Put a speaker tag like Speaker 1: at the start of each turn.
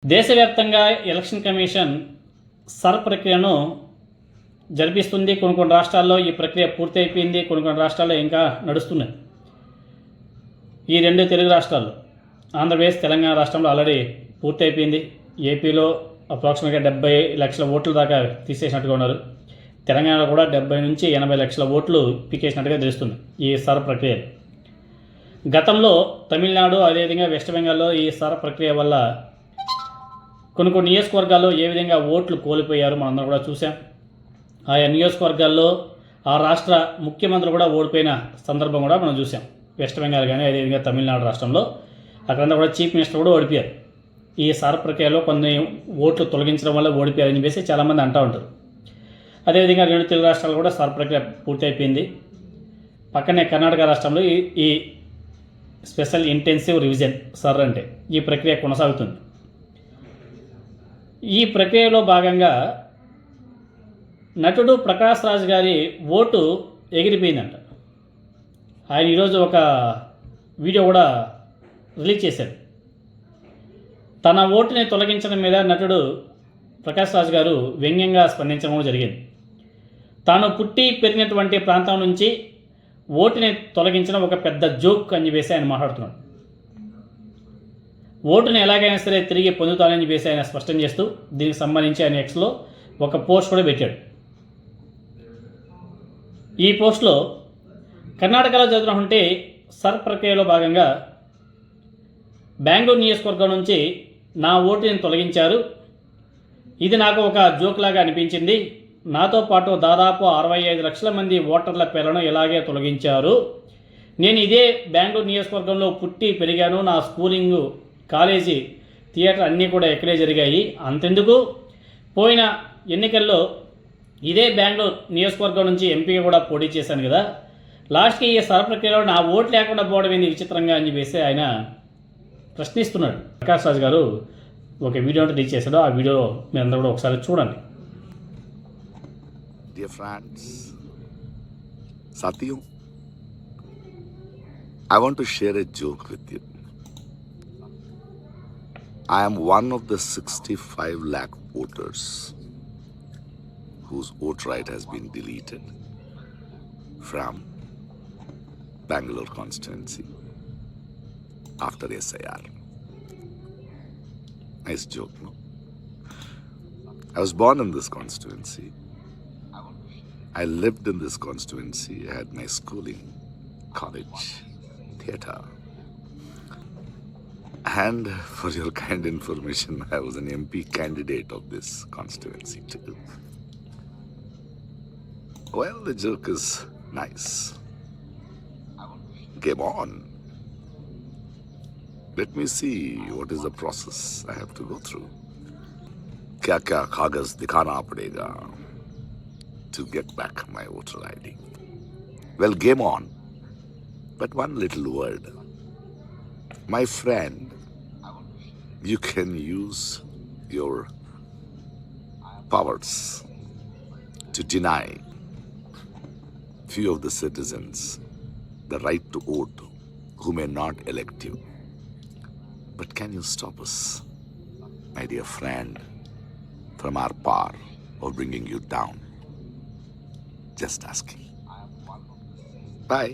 Speaker 1: దేశవ్యాప్తంగా election commission sir ప్రక్రియను జరిపిస్తుంది. కొన్ని రాష్ట్రాల్లో ఈ ప్రక్రియ పూర్తి అయిపోయింది, కొన్ని రాష్ట్రాల్లో ఇంకా నడుస్తున్నాయి. ఈ రెండు తెలుగు రాష్ట్రాల్లో ఆంధ్రప్రదేశ్, తెలంగాణ రాష్ట్రంలో ఆల్రెడీ పూర్తి అయిపోయింది. ఏపీలో అప్రాక్సిమేట్గా 70 లక్షల ఓట్ల దాకా తీసేసినట్టుగా ఉన్నారు. తెలంగాణలో కూడా 70 నుంచి 80 లక్షల ఓట్లు పీకేసినట్టుగా తెలుస్తుంది ఈ సర్ ప్రక్రియ. గతంలో తమిళనాడు, అదేవిధంగా వెస్ట్ బెంగాల్లో ఈ సర్ ప్రక్రియ వల్ల కొన్ని నియోజకవర్గాల్లో ఏ విధంగా ఓట్లు కోల్పోయారు మనందరం కూడా చూసాం. ఆయా నియోజకవర్గాల్లో ఆ రాష్ట్ర ముఖ్యమంత్రులు కూడా ఓడిపోయిన సందర్భం కూడా మనం చూసాం. వెస్ట్ బెంగాల్ కానీ, అదేవిధంగా తమిళనాడు రాష్ట్రంలో అక్కడంతా కూడా చీఫ్ మినిస్టర్ కూడా ఓడిపోయారు. ఈ సార్ ప్రక్రియలో కొన్ని ఓట్లు తొలగించడం వల్ల ఓడిపోయారని చెప్పేసి చాలామంది అంటూ ఉంటారు. అదేవిధంగా రెండు తెలుగు రాష్ట్రాలు కూడా సార్ ప్రక్రియ పూర్తి అయిపోయింది. పక్కనే కర్ణాటక రాష్ట్రంలో ఈ స్పెషల్ ఇంటెన్సివ్ రివిజన్ సర్ అంటే ఈ ప్రక్రియ కొనసాగుతుంది. ఈ ప్రక్రియలో భాగంగా నటుడు ప్రకాష్ రాజ్ గారి ఓటు ఎగిరిపోయిందంట. ఆయన ఈరోజు ఒక వీడియో కూడా రిలీజ్ చేశారు. తన ఓటుని తొలగించడం మీద నటుడు ప్రకాష్ రాజ్ గారు వ్యంగ్యంగా స్పందించడం జరిగింది. తాను పుట్టి పెరిగినటువంటి ప్రాంతం నుంచి ఓటుని తొలగించడం ఒక పెద్ద జోక్ అని చెప్పేసి ఆయన మాట్లాడుతున్నాడు. ఓటుని ఎలాగైనా సరే తిరిగి పొందుతానని చెప్పేసి ఆయన స్పష్టం చేస్తూ దీనికి సంబంధించి ఆయన ఎక్స్లో ఒక పోస్ట్ కూడా పెట్టాడు. ఈ పోస్ట్లో కర్ణాటకలో జరుగుతున్నటువంటి సర్ ప్రక్రియలో భాగంగా బెంగళూరు నియోజకవర్గం నుంచి నా ఓటుని తొలగించారు. ఇది నాకు ఒక జోక్ లాగా అనిపించింది. నాతో పాటు దాదాపు 65 లక్షల మంది ఓటర్ల పేర్లను ఇలాగే తొలగించారు. నేను ఇదే బెంగళూరు నియోజకవర్గంలో పుట్టి పెరిగాను. నా స్కూలింగు, కాలేజీ, థియేటర్ అన్నీ కూడా ఇక్కడే జరిగాయి. అంతెందుకు, పోయిన ఎన్నికల్లో ఇదే బెంగళూరు నియోజకవర్గం నుంచి ఎంపీగా కూడా పోటీ చేశాను కదా. లాస్ట్కి ఈ సర్ ప్రక్రియలో నా ఓటు లేకుండా పోవడం ఏంది విచిత్రంగా అని చెప్పేసి ఆయన ప్రశ్నిస్తున్నాడు. ప్రకాష్ రాజ్ గారు ఒక వీడియో రిలీజ్ చేశాడు. ఆ వీడియో మీరు అందరూ కూడా ఒకసారి చూడండి.
Speaker 2: Dear friends, Satyu, I want to share a joke with you. I am one of the 65 lakh voters whose vote right has been deleted from Bangalore constituency after SIR. Nice joke, no? I was born in this constituency. I lived in this constituency. I had my schooling, college, theatre. And for your kind information, I was an MP candidate of this constituency too. Well, the joke is nice. Game on. Let me see what is the process I have to go through. क्या कागज दिखाना पड़ेगा to get back my voter ID. Well, game on. But one little word. My friend, you can use your powers to deny few of the citizens the right to vote who may not elect you. But can you stop us, my dear friend, from our power of bringing you down? Just asking. Bye.